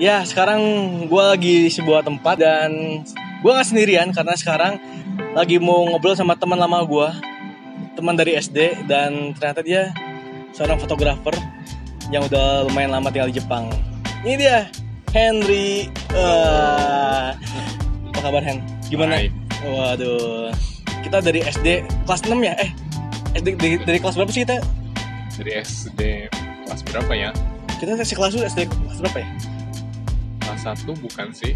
Ya, sekarang gue lagi di sebuah tempat dan gue gak sendirian karena sekarang lagi mau ngobrol sama teman lama gue, teman dari SD, dan ternyata dia seorang fotografer yang udah lumayan lama tinggal di Jepang. Ini dia, Henry. Apa kabar, Hen? Gimana? Baik. Waduh, kita dari SD kelas 6 ya? SD dari kelas berapa sih kita? Dari SD kelas berapa ya? Kita kasih kelas dulu, SD kelas berapa ya? Kelas 1 bukan sih?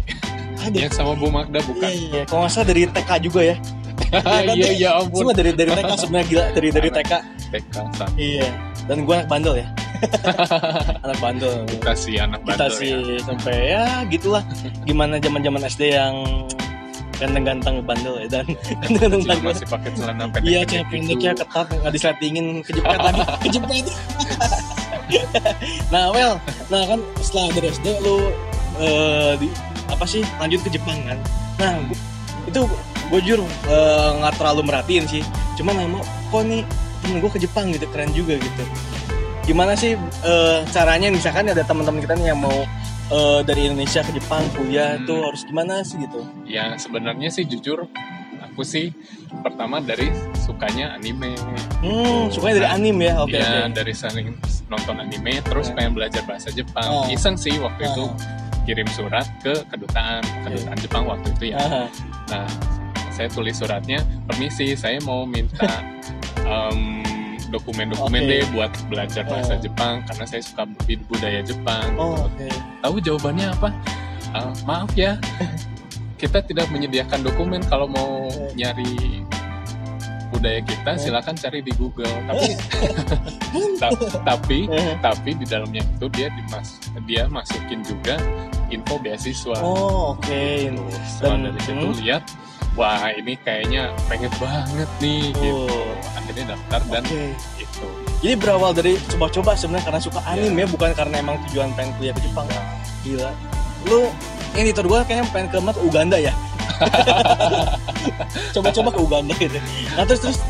Aduh. Yang sama Bu Magda bukan? Iya, kalau nggak salah dari TK juga ya. Iya, ya ampun. Semua dari TK sebenarnya, gila, dari TK. TK 1. Iya. Dan gue anak bandel ya. Anak bandel. Kita sih anak Kita bandel sih ya. sampai ya gitulah. Gimana zaman SD yang ganteng-ganteng bandel ya, dan ganteng-ganteng Kecil bandel. masih pakai celana pendek. Iya, celana pendeknya ketat, nggak disletingin, kejepit lagi, kejepit. Nah kan setelah dari SD lu lanjut ke Jepang kan. Nah, itu gue jujur nggak terlalu merhatiin sih. Cuman nama kok nih temen gue ke Jepang gitu, keren juga gitu. Gimana sih caranya, misalkan ada teman-teman kita nih yang mau dari Indonesia ke Jepang kuliah tuh harus gimana sih gitu? Ya sebenarnya sih jujur aku sih pertama dari sukanya anime. Sukanya dari anime ya? Oke. Dari sering nonton anime terus pengen belajar bahasa Jepang. Iseng sih waktu itu kirim surat ke kedutaan Jepang waktu itu ya. Nah, saya tulis suratnya, permisi saya mau minta dokumen-dokumen deh buat belajar bahasa Jepang karena saya suka budaya Jepang. Tahu jawabannya apa? Maaf ya, kita tidak menyediakan dokumen. Kalau mau nyari budaya kita silakan cari di Google. Tapi di dalamnya itu dia masukin juga info beasiswa. Dan Setelah dari situ lihat, wah ini kayaknya pengen banget nih gitu. Akhirnya daftar dan itu. Jadi berawal dari coba-coba sebenarnya karena suka anime ya, bukan karena emang tujuan pengen kuliah ke Jepang. Gila. Lu ini editor gue kayaknya pengen ke Uganda ya. Coba-coba ke Uganda gitu. Nah terus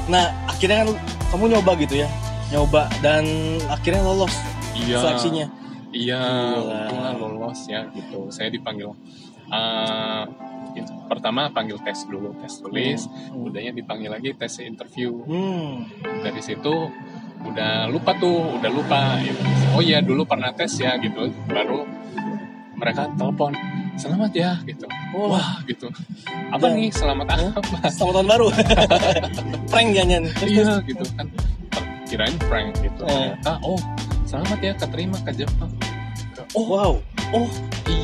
akhirnya kan kamu nyoba gitu ya. Nyoba dan akhirnya lolos seleksinya. Iya, untungnya lolos ya gitu. Saya dipanggil pertama panggil tes dulu, tes tulis, udahnya dipanggil lagi tes interview. Dari situ udah lupa gitu. Oh iya dulu pernah tes ya gitu, baru mereka telepon selamat ya gitu. Wah gitu, apa nih selamat apa? Selamat tahun baru. Prank jangan. Iya gitu kan, kirain prank gitu. Ternyata selamat ya keterima ke Jepang.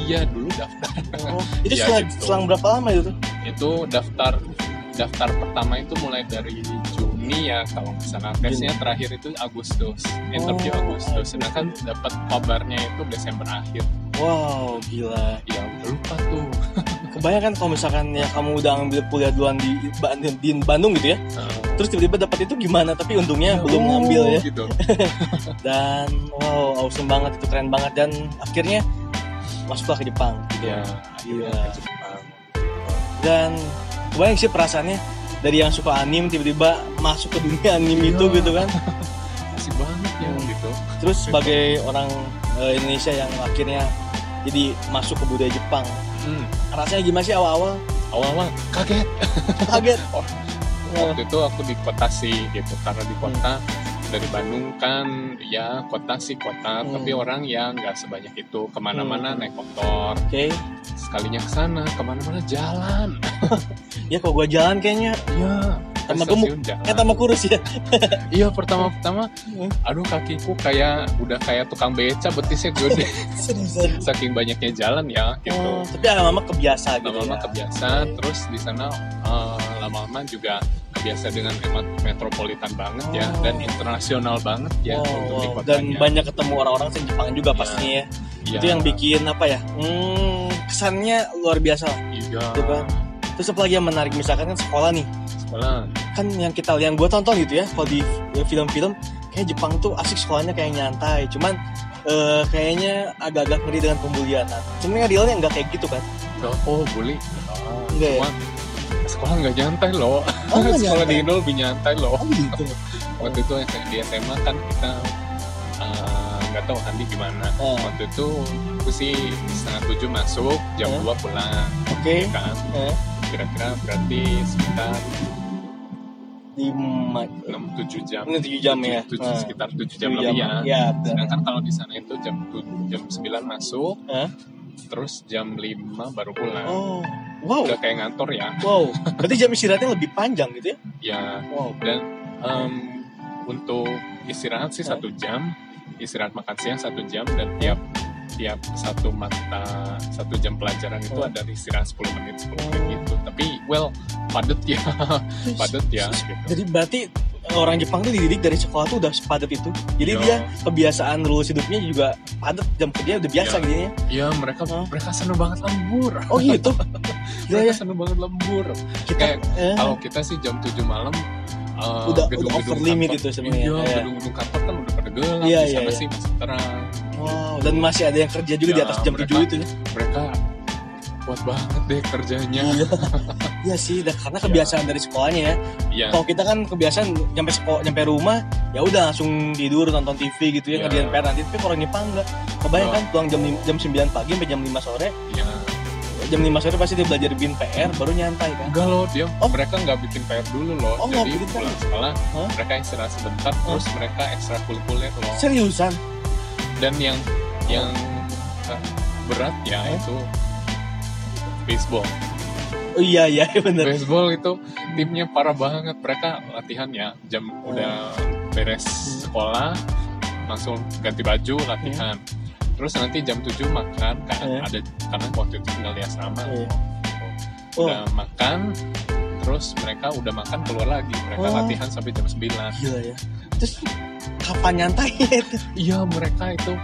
Iya dulu daftar. Itu ya, selang berapa lama itu? Itu daftar pertama itu mulai dari Juni ya kalau nggak salah. Tesnya terakhir itu Agustus, interview Agustus. Sedangkan dapat kabarnya itu Desember akhir. Wow, gila. Ya udah lupa tuh. Kebayang kan kalau misalkan ya kamu udah ngambil kuliah duluan di Bandung gitu ya. Terus tiba-tiba dapat itu gimana? Tapi untungnya belum ngambil ya. Gitu. Dan awesome banget, itu keren banget, dan akhirnya masuklah ke Jepang gitu. Ya, Gila. ke Jepang. Dan kebayang sih perasaannya dari yang suka anime tiba-tiba masuk ke dunia anime itu gitu kan. Asik banget ya gitu. Terus sebagai orang Indonesia yang akhirnya jadi masuk ke budaya Jepang, rasanya gimana sih awal-awal? Awal-awal kaget. Waktu itu aku di kota sih gitu, karena di kota dari Bandung kan ya kota, tapi orang yang nggak sebanyak itu, kemana-mana naik motor. Sekalinya kesana kemana-mana jalan. Ya kalau gua jalan kayaknya tambah gemuk, tambah kurus ya. Iya pertama aduh kakiku udah kayak tukang beca, betisnya gede. Saking banyaknya jalan ya gitu. Tapi lama-lama kebiasa gitu. Lama-lama kebiasa, terus di sana lama-lama juga kebiasa dengan metropolitan banget ya, dan internasional banget ya untuk di kotanya. Dan banyak ketemu orang-orang di Jepang juga pastinya ya. Itu yang bikin kesannya luar biasa lah. Iya. Gitu kan. Terus apa lagi yang menarik, misalkan kan sekolah nih. Kan yang gue tonton gitu ya, kalau di film-film kayak Jepang tuh asik sekolahnya kayak nyantai, cuman kayaknya agak-agak ngeri dengan pembulian. Sebenarnya realnya nggak kayak gitu kan? Bully. Enggak Cuma sekolah nggak nyantai loh. Sekolah di Indo lebih nyantai loh. Gitu. Waktu itu di SMA kan kita nggak tahu Andi gimana. Waktu itu aku sih 6:30 masuk, jam 2 pulang. Oke. Kan? Kira-kira berarti sekitar 6-7 jam. 7 jam ya. Sekitar 7 jam lebih ya. Ya, sedangkan kalau di sana itu jam 9 masuk, terus jam 5 baru pulang. Oh, wow. Udah kayak ngantor ya. Wow. Berarti jam istirahatnya lebih panjang gitu ya? Ya. Wow. Dan untuk istirahat sih 1 jam, istirahat makan siang 1 jam, dan tiap satu jam pelajaran itu ada istirahat 10 menit gitu. Tapi padet ya gitu. Jadi berarti orang Jepang tuh dididik dari sekolah tuh udah sepadat itu. Jadi dia kebiasaan rules hidupnya juga padat, jam kerja udah biasa gitu ya. Iya, mereka seneng banget lembur. Oh gitu. Mereka seneng banget lembur. Kayak kalau kita sih jam 7 malam udah over limit itu sebenarnya. Iya, gedung-gedung kantor kan udah pada gelap, di sana sih masih terang. Wow, dan masih ada yang kerja juga di atas jam 7 itu ya. Mereka kuat banget deh kerjanya. Iya sih, karena kebiasaan dari sekolahnya ya. Iya. Kalau kita kan kebiasaan nyampe rumah ya udah langsung tidur, nonton TV gitu ya, ngerjain PR nanti. Tapi orang Jepang enggak. Kebayang kan pulang jam 9 pagi sampai jam 5 sore. Iya. Jam 5 sore pasti dia belajar bikin PR baru nyantai kan. Enggak loh, mereka nggak bikin PR dulu loh. Jadi bikin pulang sekolah mereka istirahat sebentar, terus mereka ekstrakurikuler loh. Seriusan? Dan yang berat ya itu baseball. Oh iya benar. Baseball itu timnya parah banget. Mereka latihan ya udah beres sekolah langsung ganti baju latihan. Terus nanti jam 7 makan kan ada, karena waktu itu tinggal di asrama. Udah makan, terus mereka udah makan keluar lagi. Mereka latihan sampai jam 9. Gila ya. Terus kapan nyantainya itu? Iya, mereka itu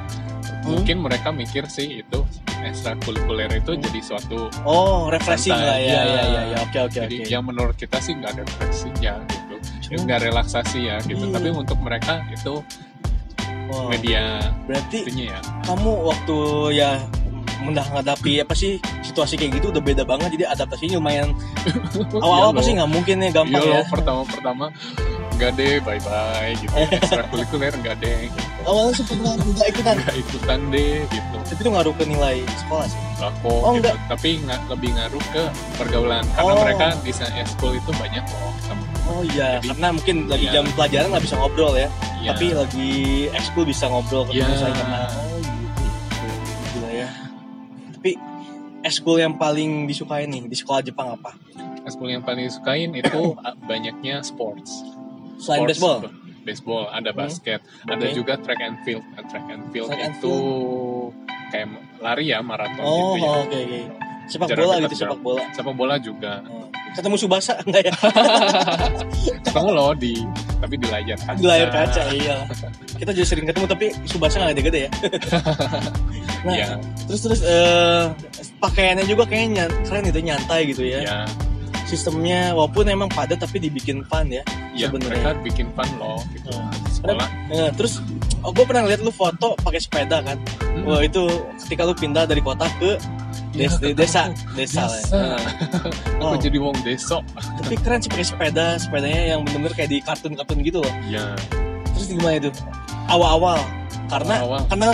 mungkin mereka mikir sih itu ekstrakurikuler itu jadi suatu refreshing lah ya. Oke. Jadi yang menurut kita sih nggak ada refreshing ya gitu, nggak relaksasi ya gitu. Tapi untuk mereka itu media. Berarti ya. Kamu waktu ya menghadapi situasi kayak gitu udah beda banget, jadi adaptasinya lumayan awal-awal pasti nggak mungkin ya gampang ya. Pertama nggak deh, bye gitu. Ekstrakurikuler nggak deh. Gitu. Awalnya sebenarnya nggak ikutan deh gitu. Tapi itu ngaruh ke nilai sekolah sih. Gitu. Enggak. Tapi lebih ngaruh ke pergaulan, karena mereka di school itu banyak loh. Oh iya, jadi, karena mungkin lagi jam pelajaran nggak bisa ngobrol ya. Tapi lagi ekskul bisa ngobrol ketemu saya karena gitu. Gila ya. Tapi ekskul yang paling disukain nih di sekolah Jepang apa? Ekskul yang paling disukain itu banyaknya sports. Selain baseball, ada basket, ada juga track and field. Track and field itu kayak lari ya, maraton gitu ya. Oke. Sepak bola gitu, sepak bola juga. Ketemu Subasa enggak ya? Ketemu loh tapi di layar kaca. Di layar kaca, iya. Kita juga sering ketemu tapi Subasa enggak gede-gede ya. Nah, terus pakaiannya juga kayaknya keren itu, nyantai gitu ya. Iya. Sistemnya walaupun emang padat tapi dibikin fun ya. Iya, mereka bikin fun loh gitu. Sekolah. Terus gue pernah lihat lu foto pakai sepeda kan. Wah, itu ketika lu pindah dari kota ke desa. Aku jadi wong desa. Tapi keren sih pakai sepedanya yang bener-bener kayak di kartun-kartun gitu loh. Iya. Terus gimana itu? Awal-awal. Karena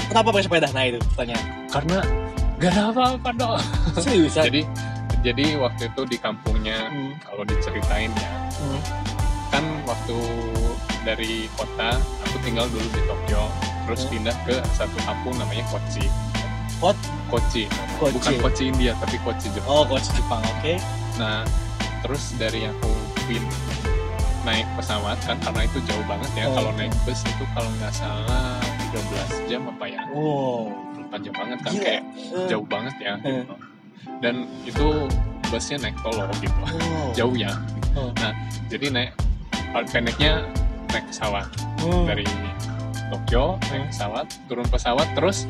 kenapa pakai sepeda? Nah itu pertanyaan. Karena gak ada apa-apa dong. Seriusan? Jadi waktu itu di kampungnya, kalau diceritain ya, kan waktu dari kota, aku tinggal dulu di Tokyo, terus pindah ke satu kampung namanya Kochi. Kochi. Bukan Kochi India, tapi Kochi Jepang. Oh, Kochi Jepang, oke. Nah, terus dari aku naik pesawat kan, karena itu jauh banget ya. Kalau naik bus itu kalau nggak salah 13 jam apa ya? Panjang banget kan, kayak jauh banget ya. Gitu. Dan itu busnya naik tol gitu, jauh ya. Nah, jadi pendeknya naik pesawat dari Tokyo, naik pesawat, turun pesawat, terus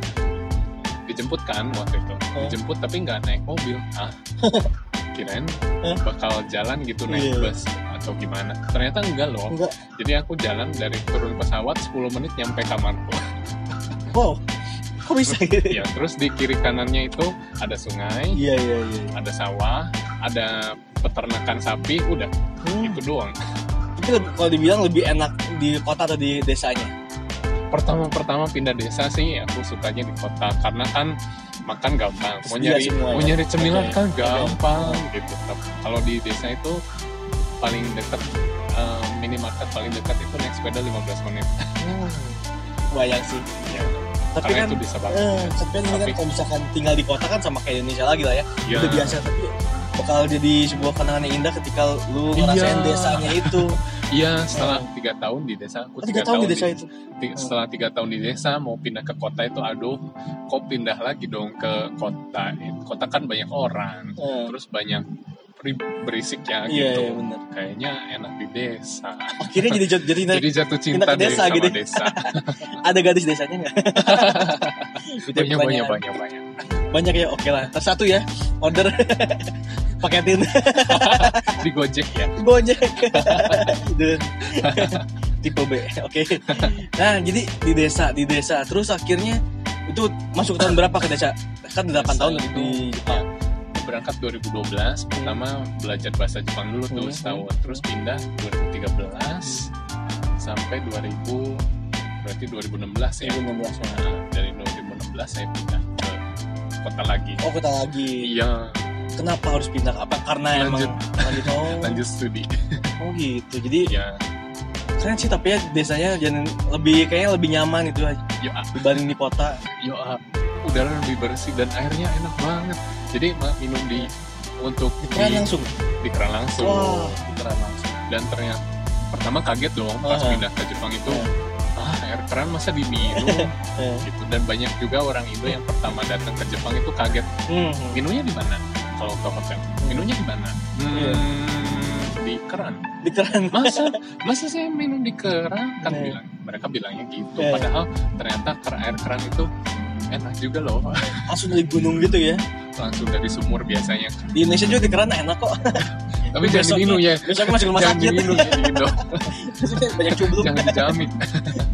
dijemput kan waktu itu. Dijemput tapi nggak naik mobil. Kirain bakal jalan gitu naik bus atau gimana. Ternyata enggak loh. Jadi aku jalan dari turun pesawat 10 menit nyampe kamarku. Wow. Kok bisa gitu? Ya, terus di kiri kanannya itu ada sungai, ada sawah, ada peternakan sapi, udah itu doang. Tapi kalau dibilang lebih enak di kota atau di desanya? Pertama pindah desa sih aku sukanya di kota, karena kan makan gampang, mau Sedia nyari cemilan Oke. kan gampang gitu. Kalau di desa itu paling dekat minimarket paling dekat itu naik sepeda 15 menit. Bayang sih. Ya, Tapi karena kan itu bisa banget. tapi kan ini kan kalau misalkan tinggal di kota kan sama kayak Indonesia lagi lah ya. Ya. Udah biasa, tapi bakal jadi sebuah kenangan yang indah ketika lu ngerasain Iya. desanya itu. Iya, setelah 3 tahun di desa, aku 3 tahun di desa itu. Setelah 3 tahun di desa mau pindah ke kota itu, aduh, kok pindah lagi dong ke kota. Kota kan banyak orang, terus banyak berisik ya Iya, gitu. iya, bener. Kayaknya enak di desa. Akhirnya jadi Jatuh cinta pindah ke deh desa sama gitu. desa. Ada gadis desanya nggak? Itu Banyak. Banyak ya, oke lah. Terus satu ya, order paketin Di Gojek ya. Gojek. Dan tipe B, oke. Nah, jadi di desa. Terus akhirnya itu masuk tahun berapa ke desa? Kan 8 tahun di Jepang. Berangkat 2012, pertama belajar bahasa Jepang dulu tuh setahun, terus pindah 2013 sampai 2016 ya. 2016. Nah, dari 2016 saya pindah ke kota lagi. Oh, kota lagi. Iya, Kenapa harus pindah? Apa karena Lanjut. emang lanjut studi. Oh gitu. Jadi Ya, keren sih, tapi ya desanya kayaknya lebih nyaman itu yo, dibanding di kota. udara lebih bersih dan airnya enak banget. Jadi minum untuk Keren langsung. di keran langsung. Wah, keren langsung. Dan ternyata pertama kaget dong pas pindah ke Jepang itu. Air keran masa diminum gitu. Dan banyak juga orang Indo yang pertama datang ke Jepang itu kaget. Minumnya di mana? Kalau ke hotel, minumnya di mana? Di keran. Di keran. Masa saya minum di keran? Kan mereka bilangnya gitu. Padahal ternyata air keran itu enak juga loh. Langsung dari gunung gitu ya. Langsung dari sumur biasanya. Di Indonesia juga di keran enak kok. Tapi jangan diminum ya. Besoknya masuk rumah Jangan sakit. diminum ya di Indo. Banyak cubluk. Jangan dijamin.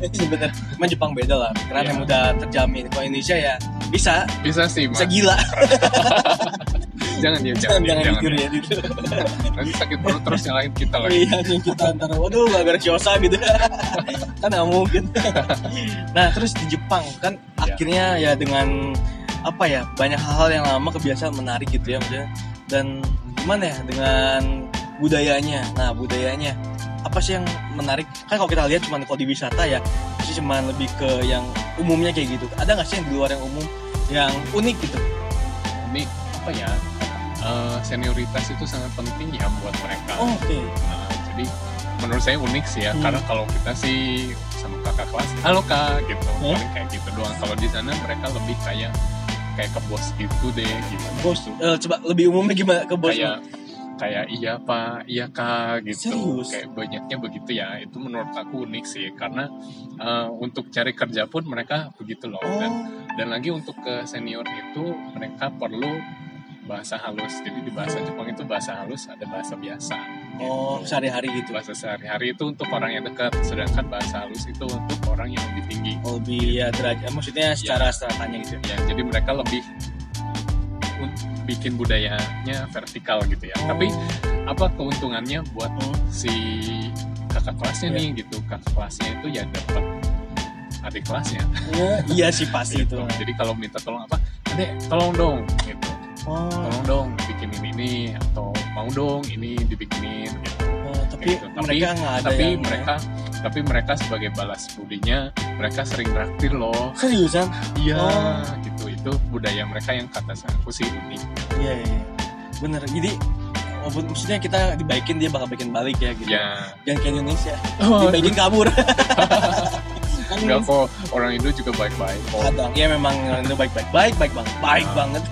Ini bener. Emang Jepang beda lah. Keran yang udah terjamin. Kalau Indonesia ya bisa sih, bisa Mas. gila. Jangan Jangan jujur ya gitu. Nanti sakit perut terus nyalain kita lagi. Iya nih, kita antar waduh gara-gara Kyosa gitu. Kan nggak mungkin. Nah, terus di Jepang kan akhirnya ya dengan apa ya, banyak hal-hal yang lama kebiasaan menarik gitu ya maksudnya. Dan gimana ya dengan budayanya. Nah, budayanya apa sih yang menarik? Kan kalau kita lihat cuma kalau di wisata ya, sih cuma lebih ke yang umumnya kayak gitu. Ada nggak sih yang di luar yang umum yang unik gitu? Ini apa ya? Senioritas itu sangat penting ya buat mereka. Oh, oke. Jadi menurut saya unik sih ya, karena kalau kita sih sama kakak kelas, halo kak, gitu, paling kayak gitu doang. Kalau di sana mereka lebih kayak ke bos gitu deh, gitu. Bos, coba lebih umumnya gimana ke bos? Kayak iya pak, iya kak, gitu. Serius? Kayak banyaknya begitu ya. Itu menurut aku unik sih, karena untuk cari kerja pun mereka begitu loh. Dan lagi untuk ke senior itu mereka perlu bahasa halus. Jadi di bahasa Jepang itu bahasa halus, ada bahasa biasa. Oh, sehari-hari gitu. Bahasa sehari-hari itu untuk orang yang dekat, sedangkan bahasa halus itu untuk orang yang lebih tinggi. Lebih ya derajat, maksudnya secara stratanya gitu. Ya, jadi mereka lebih bikin budayanya vertikal gitu ya. Tapi apa keuntungannya buat si kakak kelasnya nih gitu? Kakak kelasnya itu ya dapat adik kelasnya. Iya sih pasti gitu. itu. Jadi kalau minta tolong apa, adek tolong dong gitu. Tolong dong bikinin ini, atau mau dong ini dibikinin gitu. Tapi gitu. mereka nggak ada tapi mereka sebagai balas budinya mereka sering traktir loh. Seriusan? Iya, gitu. Itu budaya mereka yang kata aku sih unik. Iya. Bener. Jadi maksudnya kita dibaikin, dia bakal bikin balik ya gitu. Ya. Jangan kayak Indonesia. Dibaikin kabur. Enggak kok, orang Indo juga baik-baik kok. Kadang ya memang Indo baik banget.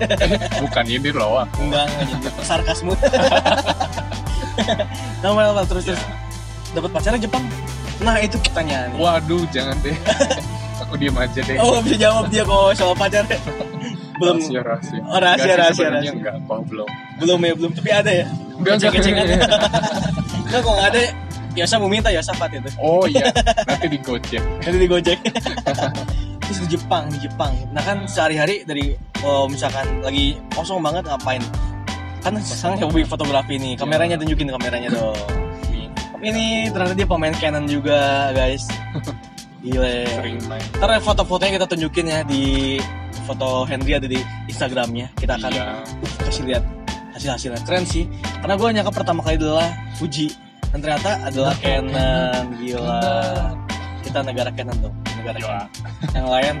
Bukan nyindir loh aku. Enggak nyindir, sarkasmu. Nah, terus dapat pacarnya Jepang. Nah, itu pertanyaan. Waduh, jangan deh. Aku diem aja deh. Oh, bisa jawab dia kok soal pacarnya. Belum. Rahasia. Oh, rahasia. Enggak, belum. Belum, tapi ada ya. Enggak. Nah, kalau nggak ada, Yosa mau minta Yosafat itu. Oh iya, nanti di Gojek. Terus di Jepang. Nah kan sehari-hari dari misalkan lagi kosong banget ngapain? Kan sekarang hobi fotografi nih. Kameranya tunjukin kameranya dong. Ini ternyata dia pemain Canon juga guys. Gile. Sering main. Ntar foto-fotonya kita tunjukin ya di foto Henry ada di Instagramnya. Kita akan kasih lihat hasil-hasilnya. Keren sih, karena gue nyangka pertama kali adalah Fuji, dan ternyata adalah Canon. Gila, kita negara Canon dong, negara Canon. Yang lain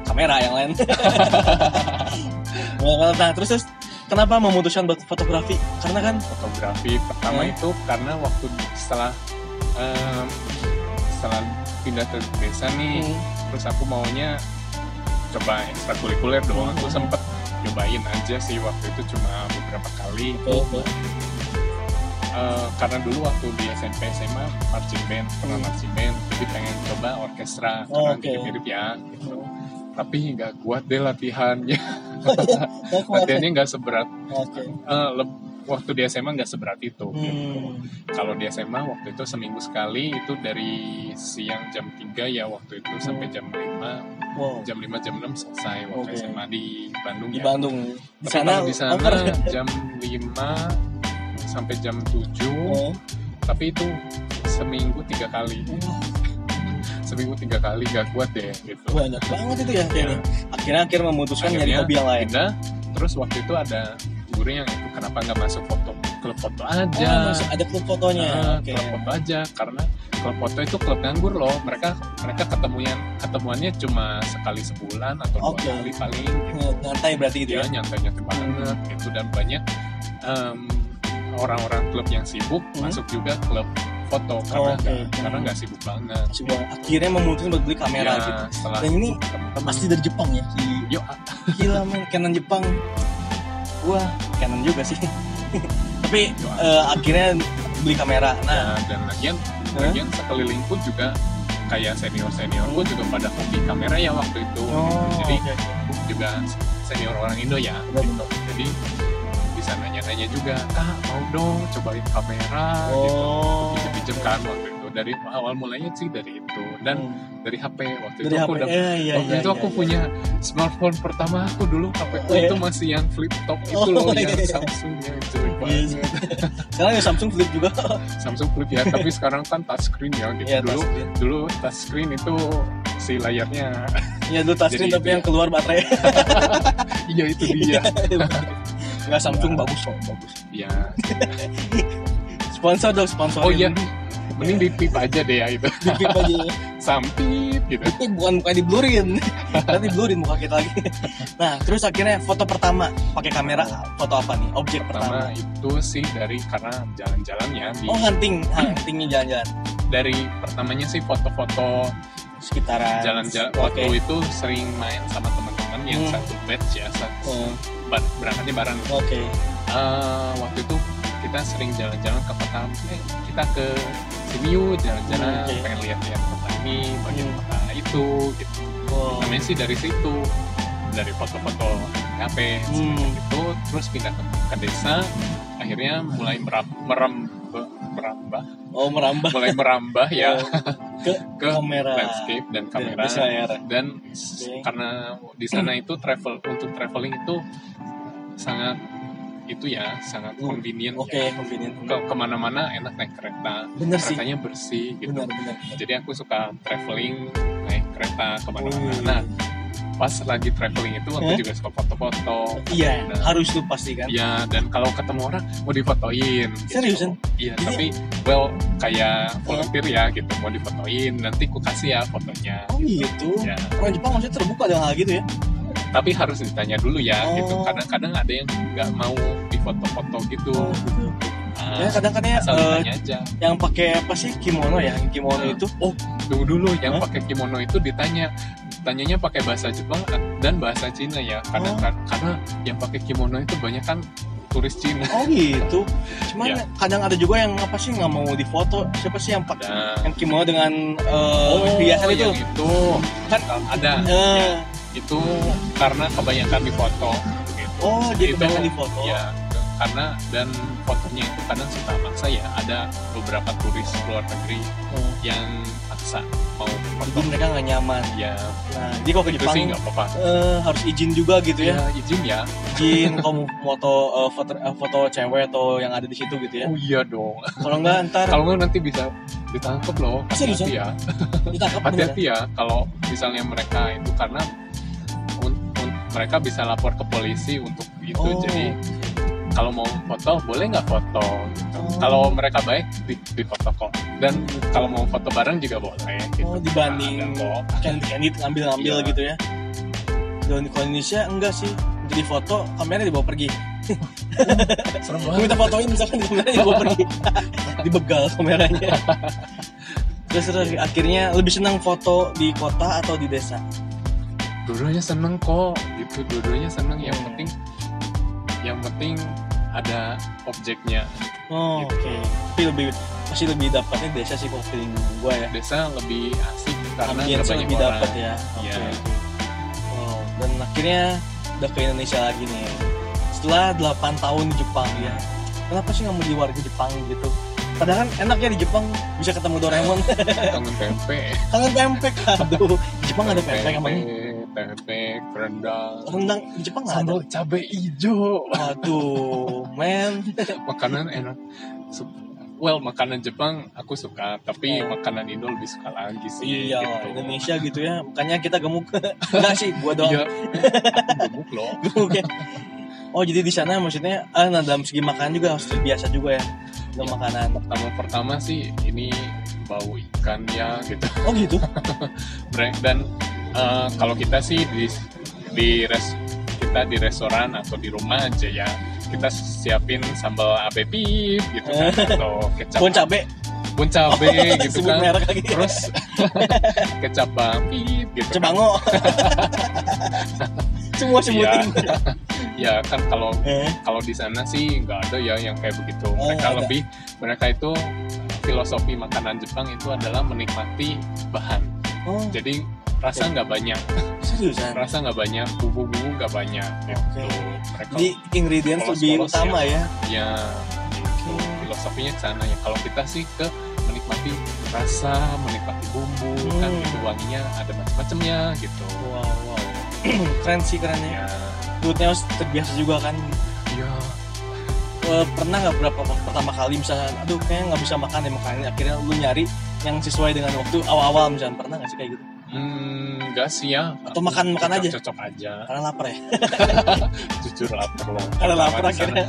kamera, yang lain. Nah, terus kenapa memutuskan buat fotografi? Karena kan fotografi pertama itu karena waktu setelah pindah ke desa nih, terus aku maunya coba ekstrakurikuler dong. Aku sempet nyobain aja sih waktu itu cuma beberapa kali. Karena dulu waktu di SMP SMA marching band, pernah marching band, jadi pengen coba orkestra karena mirip-mirip ya gitu. Tapi nggak kuat deh latihannya. Latihannya nggak seberat. Waktu di SMA nggak seberat itu. Gitu. Kalau di SMA waktu itu seminggu sekali, itu dari siang jam 3 ya waktu itu sampai jam 5. Jam 5 jam 6 selesai waktu SMA di Bandung. Di Bandung. Di sana jam 5 sampai jam 7. Tapi itu seminggu 3 kali. Seminggu 3 kali gak kuat deh gitu. Banyak banget itu ya kayaknya. Akhirnya memutuskan nyari hobi yang lain. Pindah, terus waktu itu ada guru yang itu kenapa nggak masuk klub foto aja. Ada klub fotonya. Klub foto aja, karena klub foto itu klub nganggur loh. Mereka ketemuannya cuma sekali sebulan atau 2 kali paling. Nyantai berarti gitu ya? Nyantai banget gitu, dan banyak orang-orang klub yang sibuk masuk juga klub foto karena nggak sibuk banget. Akhirnya memutuskan buat beli kamera gitu. Dan ini pasti dari Jepang ya? Gila men, Canon Jepang. Wah, Canon juga sih. Tapi akhirnya beli kamera. Nah, dan lagian sekeliling pun juga kayak senior pun juga pada hobi kamera ya waktu itu. Jadi juga senior orang Indo ya. Gitu. Jadi bisa nanya-nanya juga, mau dong cobain kamera gitu, pinjam kan waktu itu. Dari awal mulanya sih dari itu, dan dari HP waktu itu aku punya smartphone pertama aku dulu. HP itu masih yang flip top itu loh, yang Samsung yang jelek banget. Sekarang ya Samsung flip juga. Samsung flip ya, tapi sekarang kan touchscreen ya gitu. Dulu touchscreen itu si layarnya. Iya dulu touchscreen tapi yang keluar baterai. Iya itu dia. Nggak, Samsung bagus. Iya. Sponsor. Oh iya, mending di pip aja deh ya itu. Di pip aja. Sampit gitu. Itu bukan diblurin. Nanti blurin muka kita lagi. Nah, terus akhirnya foto pertama pakai kamera foto apa nih? Objek pertama itu sih karena jalan-jalan ya. Huntingnya jalan-jalan. Dari pertamanya sih foto-foto sekitaran jalan-jalan. Waktu itu sering main sama teman-teman yang satu batch ya, berangkatnya bareng. Waktu itu kita sering jalan-jalan ke kota, kita ke sini yuk jalan-jalan, pengen lihat-lihat kota ini, bagian kota itu gitu. Namanya sih dari situ, dari foto-foto HP gitu, terus pindah ke desa, akhirnya mulai merambah ya ke kamera, landscape dan kamera. Dan karena di sana itu traveling itu sangat convenient. Convenient. Kemana-mana enak naik kereta. Keretanya bersih gitu. Bener. Jadi aku suka traveling naik kereta kemana-mana. Nah, pas lagi traveling itu aku juga suka foto-foto. Iya, harus tuh pasti kan. Iya, dan kalau ketemu orang mau difotoin. Seriusan? Iya, tapi kayak volunteer ya gitu, mau difotoin, nanti ku kasih ya fotonya. Oh gitu. Ya. Orang Jepang maksudnya terbuka dengan hal gitu ya? Tapi harus ditanya dulu ya gitu. Kadang-kadang ada yang nggak mau difoto-foto gitu. Ya kadang-kadang ditanya aja. Yang pakai apa sih kimono ya? Yang kimono itu? Tunggu dulu, yang pakai kimono itu tanyanya pakai bahasa Jepang dan bahasa Cina ya. Karena yang pakai kimono itu banyak kan turis Cina. Oh gitu. Cuman kadang ada juga yang apa sih nggak mau difoto. Siapa sih yang pakai yang kimono dengan hiasan itu? Yang itu kan ada. Itu karena kebanyakan difoto gitu. Jadi kebanyakan difoto. Ya, karena dan fotonya itu kadang suka maksa ya. Ada beberapa turis luar negeri yang maksa mau foto. Jadi mereka nggak nyaman. Ya. Nah, jadi kalau ke Jepang sih nggak apa-apa. Harus izin juga gitu ya? Izin ya. Izin kamu foto cewek atau yang ada di situ gitu ya? Oh iya dong. Kalau nggak nanti bisa ditangkap loh. Hati-hati ya. Ditangkap hati-hati ya kalau misalnya mereka itu karena mereka bisa lapor ke polisi untuk itu. Jadi kalau mau foto boleh nggak foto gitu. Kalau mereka baik di foto kok, dan kalau mau foto bareng juga boleh gitu. Dibanding candid ngambil gitu ya. Dan kalau Indonesia enggak sih, jadi foto kameranya dibawa pergi. Serem banget. Minta fotoin misalkan kameranya dibawa pergi. Dibegal kameranya. Terus akhirnya lebih senang foto di kota atau di desa? Dua-duanya seneng kok gitu, dua-duanya seneng. Yang penting ada objeknya. Oke. Tapi pasti lebih dapatnya desa sih kalau feeling gue ya. Desa lebih asik karena ambience banyak lebih orang. dapat ya. Iya. Dan akhirnya udah ke Indonesia lagi nih. Setelah 8 tahun di Jepang ya. Kenapa sih nggak mau jadi warga Jepang gitu? Padahal kan enaknya di Jepang bisa ketemu Doraemon. Kangen pempek. Kangen pempek, aduh. Di Jepang ada pempek emangnya? Pempek, rendang. Rendang di Jepang nggak ada. Sambal cabai hijau. Aduh, men. Makanan enak. Makanan Jepang aku suka, tapi makanan Indo lebih suka lagi sih. Iya, gitu. Indonesia gitu ya. Makanya kita gemuk. Enggak sih, gua doang. Iya, aku gemuk loh. Gemuk ya. Oh, jadi di sana maksudnya dalam segi makanan juga harus terbiasa juga ya dengan makanan. Pertama sih ini bau ikan ya gitu. Oh gitu. Dan kalau kita sih kita di restoran atau di rumah aja ya, kita siapin sambal abe pip gitu kan, atau kecap bon cabe gitu kan, terus kecap pip gitu cebango semua sebutin ya kan. Kalau di sana sih nggak ada ya yang kayak begitu. Mereka itu filosofi makanan Jepang itu adalah menikmati bahan. Jadi rasa nggak banyak. Seriusan? Rasa nggak banyak, bumbu-bumbu nggak banyak gitu. Jadi ingredients lebih utama ya? Ya, gitu. Filosofinya ke sana ya. Kalau kita sih ke menikmati rasa, menikmati bumbu, kan gitu, wanginya ada macam-macamnya gitu. Wow. Keren sih, keren ya. Mulutnya harus terbiasa juga kan? Iya. Pernah nggak pertama kali misalnya, aduh kayaknya nggak bisa makan ya makanan, akhirnya lu nyari yang sesuai dengan waktu awal-awal misalnya, pernah nggak sih kayak gitu? Enggak sih ya. Atau makan aja? Cocok aja. Karena lapar ya? Jujur lapar loh. Karena lapar akhirnya.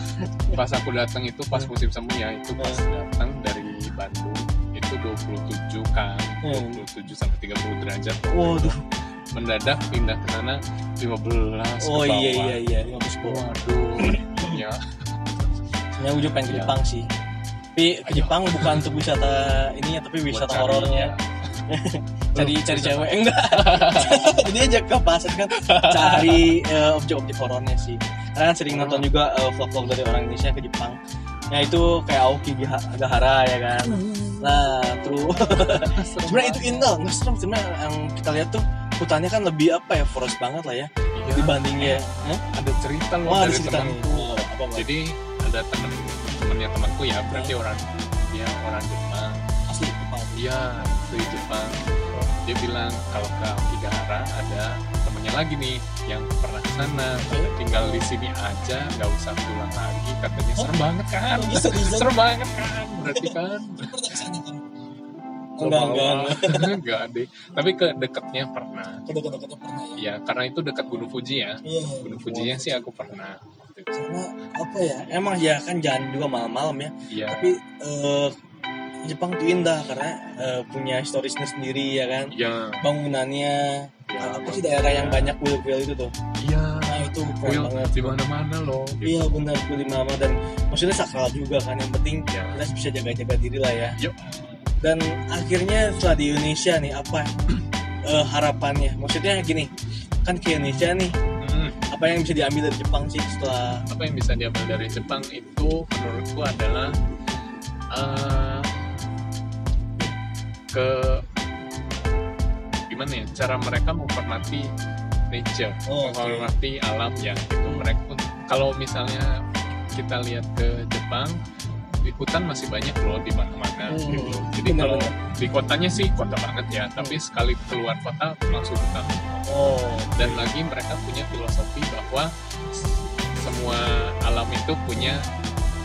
Pas aku datang itu pas musim semu ya, itu pas datang dari Bandung itu 27 kan, 27 sampai 30 derajat. Waduh. Mendadak pindah ke sana 15 Oh ke bawah. iya 15 bawah. Waduh. Ya. Sebenarnya gue pengen ke Jepang sih. Tapi ke Jepang bukan untuk wisata ininya, tapi wisata horornya. cari cewek enggak. Jadi aja ke pasar kan cari objek-objek horornya sih. Karena kan sering nonton juga vlog-vlog dari orang Indonesia ke Jepang. Ya itu kayak Aoki Gahara ya kan. Nah, terus sebenarnya itu indah, nggak serem sebenarnya. Yang kita lihat tuh hutannya kan lebih forest banget lah ya. Iya. Dibandingnya Ada cerita loh dari temanku. Jadi ada temennya temanku ya, berarti orang Jepang. Asli Jepang. Iya, asli Jepang. Dia bilang kalau ke Aokigahara ada temennya lagi nih yang pernah ke sana, tinggal di sini aja, nggak usah pulang lagi. Katanya serem banget kan? Serem banget kan? Berarti kan? Enggak deh. Tapi ke dekatnya pernah. Ke-dekatnya pernah ya? Iya, karena itu dekat Gunung Fuji ya. Iya. Gunung Fujinya sih aku pernah. Karena apa ya? Emang ya kan jalan juga malam-malam ya. Iya. Tapi Jepang tuh indah karena punya historisnya sendiri ya kan. Iya. Bangunannya. Ya, apa sih daerah yang banyak kuil-kuil itu tuh? Iya. Nah itu Kuil banget. di mana-mana loh. Gitu. Iya benar, kuil di mana dan maksudnya sakral juga kan. Yang penting Ya. kita bisa jaga-jaga diri lah ya. Yuk. Dan akhirnya setelah di Indonesia nih apa harapannya? Maksudnya gini, kan ke Indonesia nih, apa yang bisa diambil dari Jepang sih setelah? Apa yang bisa diambil dari Jepang itu menurutku adalah gimana ya, cara mereka menghormati nature, menghormati alam ya gitu. Mereka pun kalau misalnya kita lihat ke Jepang, di hutan masih banyak loh di mana-mana gitu. Jadi kalau di kotanya sih kota banget ya, tapi sekali keluar kota langsung hutan. Dan lagi mereka punya filosofi bahwa semua alam itu punya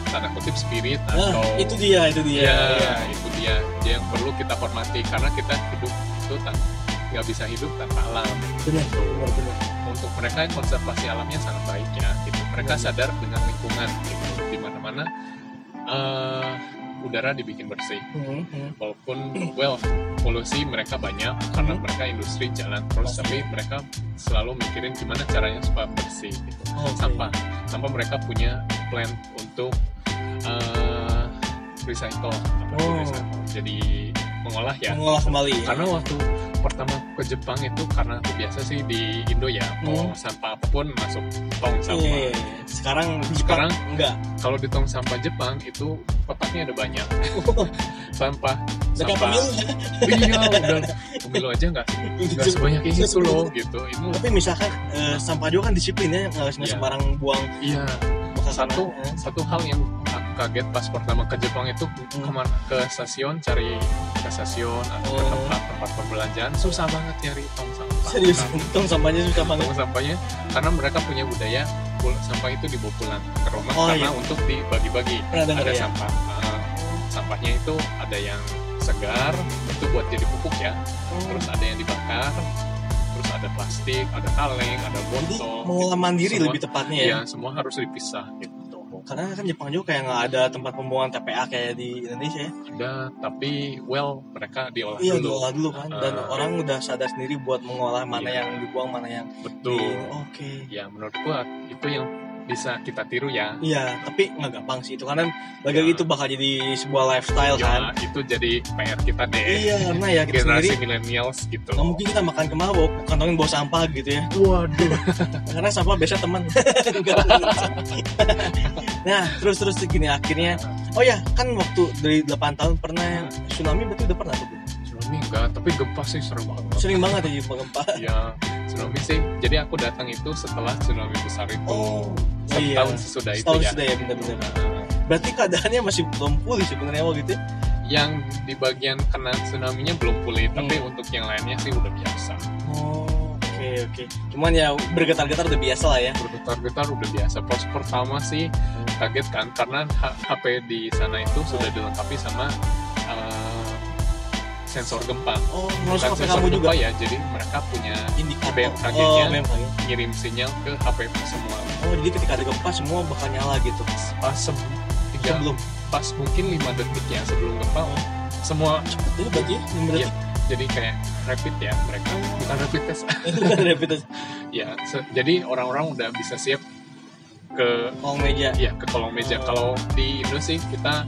tanda kutip spirit atau itu dia ya, itu dia yang perlu kita hormati karena kita hidup itu nggak bisa hidup tanpa alam. Benar. Untuk mereka konservasi alamnya sangat baik ya gitu. Mereka sadar dengan lingkungan gitu, di mana-mana udara dibikin bersih. Walaupun polusi mereka banyak karena mereka industri jalan terus, tapi mereka selalu mikirin gimana caranya supaya bersih gitu. Sampah mereka punya plan untuk recycle, jadi mengolah kembali. Karena waktu pertama ke Jepang itu, karena aku biasa sih di Indo ya, mau sampah apapun masuk tong sampah. Sekarang enggak. Kalau di tong sampah Jepang itu kotaknya ada banyak. sampah. Kayak pemilu. Iya, udah pemilu aja nggak sebanyak itu loh gitu. Tapi misalkan sampah juga kan disiplin ya, nggak sembarang buang. Iya. Satu hal yang aku kaget pas pertama ke Jepang itu, kemana ke stasiun, cari ke stasiun atau ke tempat perbelanjaan, susah banget nyari tong sampah. Serius, tong sampahnya susah banget. Tong sampahnya karena mereka punya budaya sampah itu dibawa pulang ke rumah karena untuk dibagi-bagi. Ada sampah, sampahnya itu ada yang segar itu buat jadi pupuk ya, terus ada yang dibakar, terus ada plastik, ada kaleng, ada botol. Mengolah mandiri lebih tepatnya ya. Iya, semua harus dipisah gitu. Karena kan Jepang juga kayak nggak ada tempat pembuangan TPA kayak di Indonesia ya. Ada, tapi mereka diolah dulu. Iya, diolah dulu kan. Dan orang udah sadar sendiri buat mengolah mana yang dibuang, mana yang Oke. Ya, menurutku itu yang bisa kita tiru ya. Iya, tapi nggak gampang sih itu, karena lagi itu bakal jadi sebuah lifestyle kan. Itu jadi PR kita deh. Iya, karena ya kita generasi sendiri millennials gitu. Nggak mungkin kita makan kemabok, kantongin bawa sampah gitu ya. Waduh. Karena sampah biasa teman. Nah, terus gini akhirnya. Oh ya, kan waktu dari 8 tahun pernah tsunami, berarti udah pernah tuh? Tsunami enggak, tapi gempa sih sering banget. Sering banget ya gempa. Iya, tsunami sih. Jadi aku datang itu setelah tsunami besar itu. Setahun sesudah itu ya. Setahun ya, benar-benar. Berarti keadaannya masih belum pulih sebenarnya gitu. Yang di bagian kena tsunami-nya belum pulih, tapi untuk yang lainnya sih udah biasa. Oke. Cuman ya bergetar-getar udah biasa lah ya. Bergetar-getar udah biasa. Pas pertama sih kaget kan, karena HP di sana itu sudah dilengkapi sama sensor gempa. Bukan sensor kamu gempa juga ya, jadi mereka punya indikator BMKG-nya ngirim sinyal ke HP semua. Jadi ketika ada gempa semua bakal nyala gitu. Pas mungkin 5 detik ya sebelum gempa, semua cepet itu berarti 5 detik. Jadi kayak rapid ya mereka, bukan rapid test. Rapid test. Ya, jadi orang-orang udah bisa siap ke kolong meja. Iya, ke kolong meja. Kalau di Indo sih kita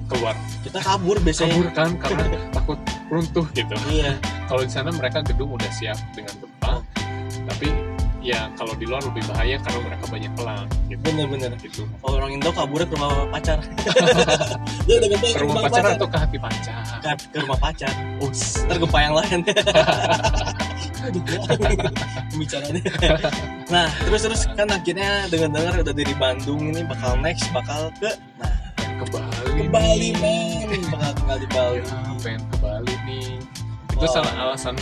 keluar. Kita kabur biasanya. Kabur kan karena takut runtuh gitu. Iya. Kalau di sana mereka gedung udah siap dengan gempa. Tapi ya kalau di luar lebih bahaya karena mereka banyak pelang gitu. Bener gitu. Kalau orang Indo kaburnya ke rumah pacar. Ke rumah pacar atau ke hati pacar? Ke rumah pacar. Ntar gempa yang lain. Pembicaranya. Nah, terus kan akhirnya dengar udah dari Bandung ini bakal ke Bali men. Bakal tinggal di Bali. Ya, pengen ke Bali nih. Itu alasan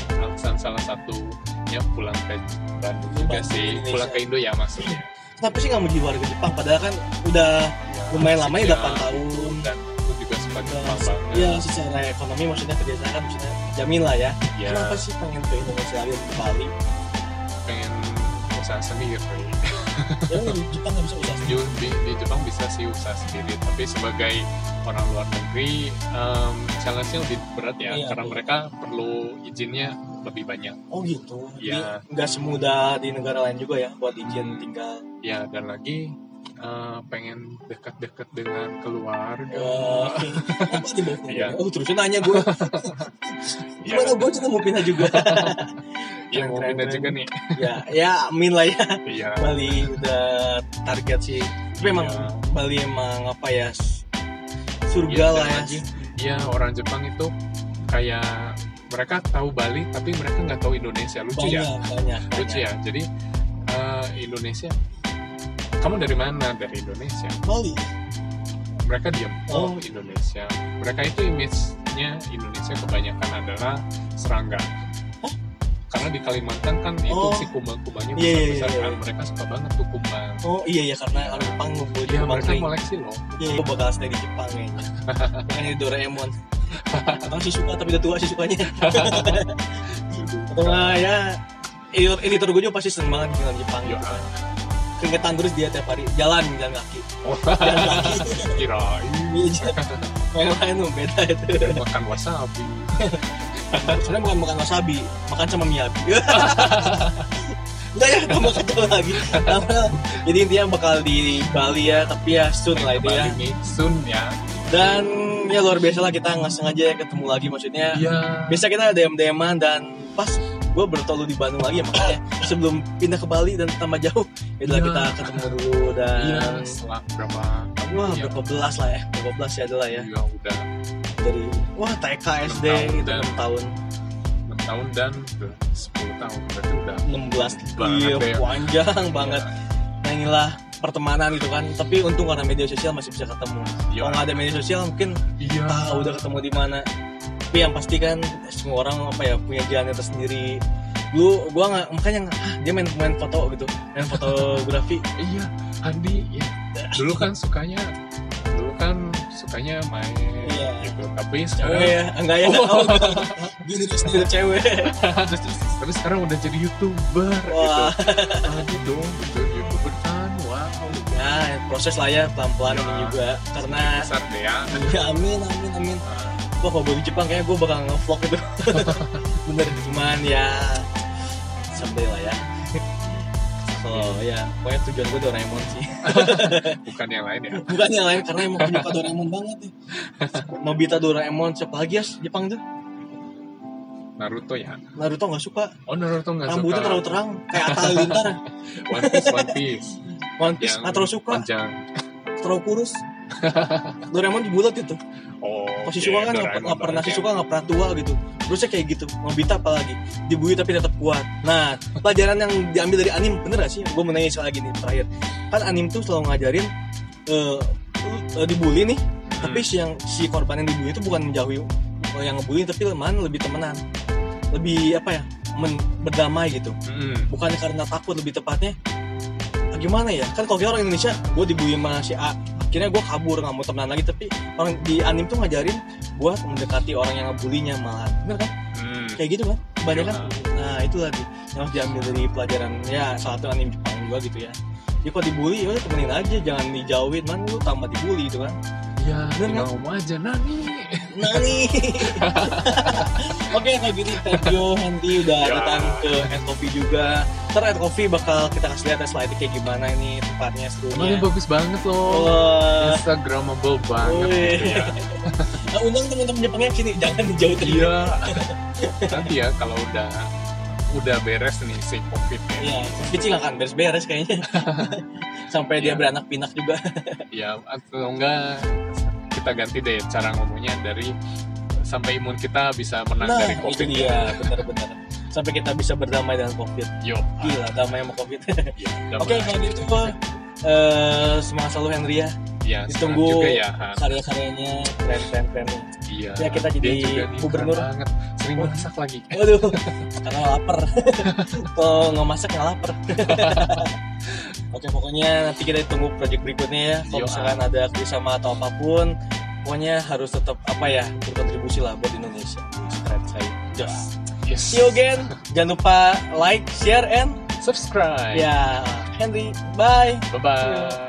salah satunya pulang ke Bandung juga sih. Pulang ke Indo ya maksudnya. Kenapa sih nggak mau jadi warga Jepang? Padahal kan udah lumayan lama ya, 8 tahun. Dan aku juga suka Jepang banget. Iya, secara ekonomi maksudnya kerjaan maksudnya jamin lah ya. Kenapa sih pengen ke Indonesia lagi ke Bali? Pengen usaha sendiri. Ya di Jepang nggak bisa usaha sendiri. Di Jepang bisa sih usaha sendiri, tapi sebagai orang luar negeri challenge-nya lebih berat ya, karena mereka perlu izinnya lebih banyak. Oh gitu. Ya. Nggak semudah di negara lain juga ya buat izin tinggal. Ya, dan lagi pengen dekat-dekat dengan keluarga. Apa sih ya. Terus nanya gue. Gimana gue cuma mau pindah juga. Iya, mau pindah juga nih. Ya amin lah ya. Iya. Bali udah target sih. Tapi emang Bali emang apa ya, surga lah ya. Iya, orang Jepang itu kayak mereka tahu Bali tapi mereka nggak tahu Indonesia. Lucu ya. Jadi Indonesia, kamu dari mana? Dari Indonesia. Bali. Mereka diam. Indonesia. Mereka itu image-nya Indonesia kebanyakan adalah serangga. Karena di Kalimantan kan itu si kumbang-kumbangnya besar-besar kan. Mereka suka banget tuh kumbang. Iya karena orang Jepang ngumpul di kumbang. Mereka koleksi loh. Iya, gue bakal stay di Jepang kayaknya. Jangan di Doraemon. Atau si suka tapi udah tua si sukanya. Atau nggak ya editor gue juga pasti seneng banget tinggal di Jepang gitu kan. Keringetan terus dia tiap hari jalan kaki. Jalan kaki. Kirain. Yang lain tuh beda itu. Makan wasabi. Sebenarnya bukan makan wasabi, makan sama miyabi. Udah ya, tambah kacau lagi. Jadi intinya bakal di Bali ya, tapi ya soon lah itu ya. Soon ya. Dan ya luar biasa lah kita nggak sengaja ketemu lagi, maksudnya. Iya. Biasa kita DM-an dan pas gue bertolu di Bandung lagi ya, makanya sebelum pindah ke Bali dan tambah jauh, itulah kita ketemu dulu dan. Iya. Setelah berapa? Wah, berapa belas lah ya, 12 ya adalah ya. Iya udah. Dari TK SD itu 6 tahun. 6 tahun dan 10 tahun berarti udah 16. Iya, panjang banget. Nah inilah pertemanan gitu kan, tapi untung karena media sosial masih bisa ketemu. Kalau nggak ada media sosial mungkin tahu udah ketemu di mana. Tapi yang pasti kan semua orang punya jalannya tersendiri. Dulu gua nggak, makanya dia main foto gitu, main fotografi. Iya, Andi ya. Dulu kan sukanya main gitu, tapi sekarang cewek ya, enggak ya. Gini sendiri cewek. Tapi sekarang udah jadi YouTuber gitu. Aduh dong, gitu YouTuber kan. Wow. Ya, proses lah ya, pelan-pelan ini juga karena besar deh ya. Ya amin. Wah, kalau gue di Jepang kayaknya gue bakal nge-vlog gitu. Bener, cuman ya someday lah ya. Ya, pokoknya tujuan gue Doraemon sih. Bukan yang lain ya? Bukan yang lain, karena emang penyuka Doraemon banget nih. Nobita, Doraemon, siapa lagi ya Jepang tuh? Naruto ya? Naruto gak suka. Oh, Naruto gak suka. Rambutnya terlalu terang, kayak Atta Halilintar. One Piece gak terlalu suka. Panjang. Terlalu kurus. Doraemon bulat itu. Pas Shizuka kan gak pernah Shizuka gak pernah tua gitu. Terusnya kayak gitu. Nobita apalagi dibully tapi tetap kuat. Nah, pelajaran yang diambil dari anime, bener gak sih? Gue mau nanya sekali lagi nih terakhir. Kan anime tuh selalu ngajarin dibully nih, tapi si korban yang dibully itu bukan menjauhi yang ngebully, tapi lebih temenan, lebih berdamai gitu. Bukan karena takut, lebih tepatnya gimana ya, kan kalau orang Indonesia gue dibully sama si A, akhirnya gue kabur nggak mau temenan lagi, tapi orang di anime tuh ngajarin gue mendekati orang yang ngebulinya malah, bener kan? Kayak gitu kan banyak kan. Nah itu lagi yang harus diambil dari pelajaran ya salah satu anime Jepang juga gitu ya. Jadi kalau dibully ya udah temenin aja, jangan dijauhin, man lu tambah dibully gitu kan. Ya, tinggal ngomong aja, Nani. Oke, kayak gitu. Thank you, Handy udah datang ke Ed Coffee juga. Ntar Ed Coffee bakal kita kasih lihat slide kayak gimana ini tempatnya, serunya. Ini bagus banget loh. Instagramable banget gitu ya. Nah, undang teman-teman Jepangnya sini, jangan dijauh terus. Iya. Nanti ya kalau udah beres nih si COVID ya. Iya, COVID sih nggak akan beres-beres kayaknya. Sampai dia beranak pinak juga. Ya, atau enggak kita ganti deh cara ngomongnya dari sampai imun kita bisa menang dari COVID. Itu dia, benar-benar. Sampai kita bisa berdamai dengan COVID. Gila, damai sama COVID. Oke, kalau gitu semangat selalu Henry ya. Ya, ditunggu juga ya, karya-karyanya keren. Iya. Ya kita jadi gubernur banget. Sering masak lagi. Waduh, karena lapar. Kalau nggak masak nggak lapar. Oke, pokoknya nanti kita tunggu project berikutnya ya. Kalau misalkan ada kerjasama atau apapun, pokoknya harus tetap berkontribusi lah buat Indonesia. Keren saya. Yes. See you again. Jangan lupa like, share, and subscribe. Ya, Henry. Bye. Bye.